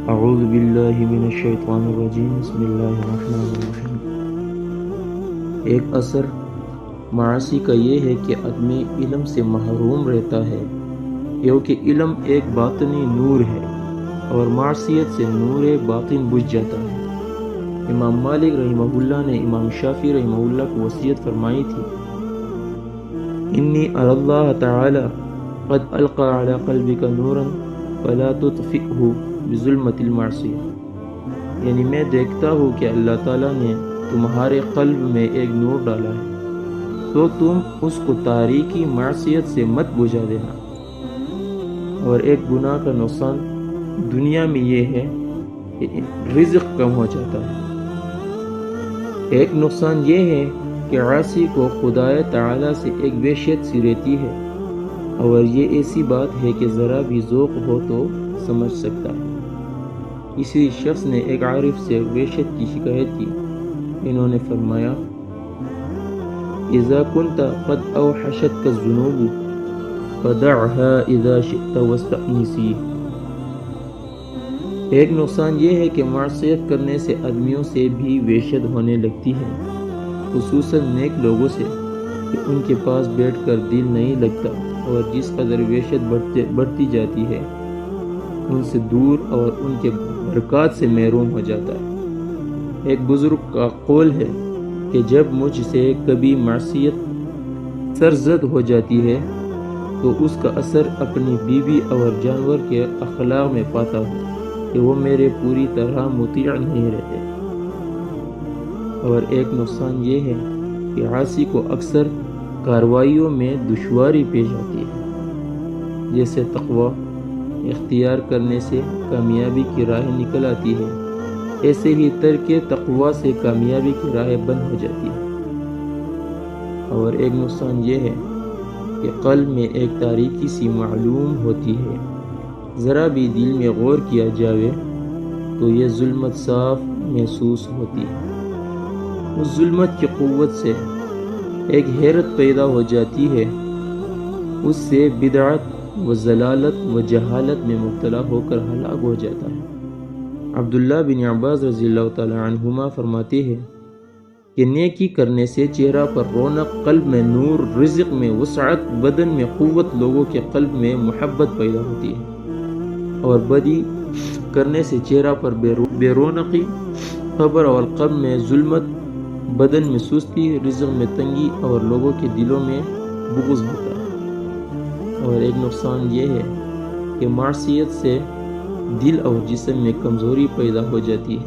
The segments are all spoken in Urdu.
اعوذ باللہ من الشیطان الرجیم بسم اللہ الرحمن الرحیم۔ ایک اثر معاصی کا یہ ہے کہ آدمی علم سے محروم رہتا ہے، کیونکہ علم ایک باطنی نور ہے اور معصیت سے نور باطن بجھ جاتا ہے۔ امام مالک رحمہ اللہ نے امام شافعی رحمہ اللہ کو وصیت فرمائی تھی، انی اری اللہ تعالی قد القى علی قلبک نورا فلا تطفئه بظلمت المعصیہ، یعنی میں دیکھتا ہوں کہ اللہ تعالیٰ نے تمہارے قلب میں ایک نور ڈالا ہے، تو تم اس کو تاریکی معصیت سے مت بجھا دینا۔ اور ایک گناہ کا نقصان دنیا میں یہ ہے کہ رزق کم ہو جاتا ہے۔ ایک نقصان یہ ہے کہ عاصی کو خدا تعالیٰ سے ایک وحشت سی رہتی ہے، اور یہ ایسی بات ہے کہ ذرا بھی ذوق ہو تو سمجھ سکتا ہے۔ کسی شخص نے ایک عارف سے وحشت کی شکایت کی، انہوں نے فرمایا، اذا كنت قد اوحشتك الذنوب فدعها اذا شئت واستأنسي۔ ایک نقصان یہ ہے کہ معصیت کرنے سے آدمیوں سے بھی وحشت ہونے لگتی ہے، خصوصاً نیک لوگوں سے، کہ ان کے پاس بیٹھ کر دل نہیں لگتا، اور جس قدر وحشت بڑھتی جاتی ہے ان سے دور اور ان کے برکات سے محروم ہو جاتا ہے۔ ایک بزرگ کا قول ہے کہ جب مجھ سے کبھی معصیت سرزد ہو جاتی ہے تو اس کا اثر اپنی بیوی اور جانور کے اخلاق میں پاتا ہوں کہ وہ میرے پوری طرح مطیع نہیں رہتے۔ اور ایک نقصان یہ ہے کہ عاصی کو اکثر کارروائیوں میں دشواری پیش آتی ہے، جیسے تقوی اختیار کرنے سے کامیابی کی راہ نکل آتی ہے، ایسے ہی ترک تقوی سے کامیابی کی راہ بند ہو جاتی ہے۔ اور ایک نقصان یہ ہے کہ قلب میں ایک تاریکی سی معلوم ہوتی ہے، ذرا بھی دل میں غور کیا جاوے تو یہ ظلمت صاف محسوس ہوتی ہے۔ اس ظلمت کی قوت سے ایک حیرت پیدا ہو جاتی ہے، اس سے بدعت و ضلالت و جہالت میں مبتلا ہو کر ہلاک ہو جاتا ہے۔ عبداللہ بن عباس رضی اللہ تعالی عنہما فرماتے ہیں کہ نیکی کرنے سے چہرہ پر رونق، قلب میں نور، رزق میں وسعت، بدن میں قوت، لوگوں کے قلب میں محبت پیدا ہوتی ہے، اور بدی کرنے سے چہرہ پر بے رونقی، قبر اور قلب میں ظلمت، بدن میں سستی، رزق میں تنگی اور لوگوں کے دلوں میں بغض ہوتا ہے۔ اور ایک نقصان یہ ہے کہ معصیت سے دل اور جسم میں کمزوری پیدا ہو جاتی ہے۔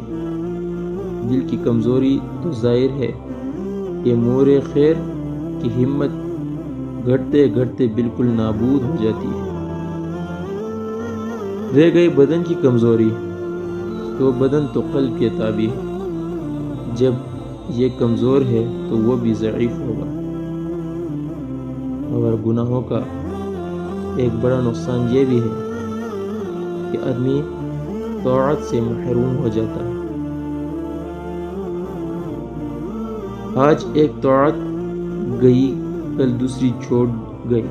دل کی کمزوری تو ظاہر ہے کہ مور خیر کی ہمت گھٹتے گھٹتے بالکل نابود ہو جاتی ہے۔ رہ گئی بدن کی کمزوری، تو بدن تو قلب کے تابع ہے، جب یہ کمزور ہے تو وہ بھی ضعیف ہوگا۔ اور گناہوں کا ایک بڑا نقصان یہ بھی ہے کہ آدمی طاعت سے محروم ہو جاتا ہے۔ آج ایک طاعت گئی، کل دوسری چھوٹ گئی،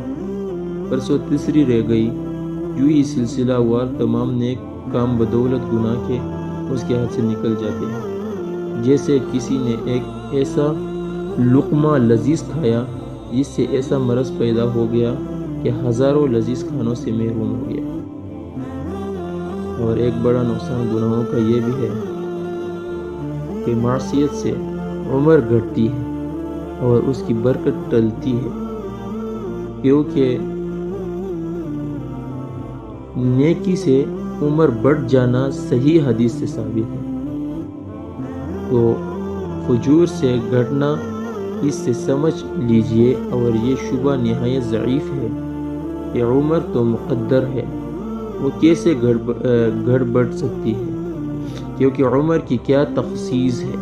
پرسوں تیسری رہ گئی، یوں ہی سلسلہ وار تمام نیک کام بدولت گناہ کے اس کے ہاتھ سے نکل جاتے ہیں۔ جیسے کسی نے ایک ایسا لقمہ لذیذ کھایا جس سے ایسا مرض پیدا ہو گیا کہ ہزاروں لذیذ کھانوں سے محروم ہو گیا۔ اور ایک بڑا نقصان گناہوں کا یہ بھی ہے کہ معصیت سے عمر گھٹتی ہے اور اس کی برکت ٹلتی ہے، کیونکہ نیکی سے عمر بڑھ جانا صحیح حدیث سے ثابت ہے، تو فجور سے گھٹنا اس سے سمجھ لیجئے۔ اور یہ شبہ نہایت ضعیف ہے کہ عمر تو مقدر ہے، وہ کیسے گھٹ بڑھ سکتی ہے، کیونکہ عمر کی کیا تخصیص ہے۔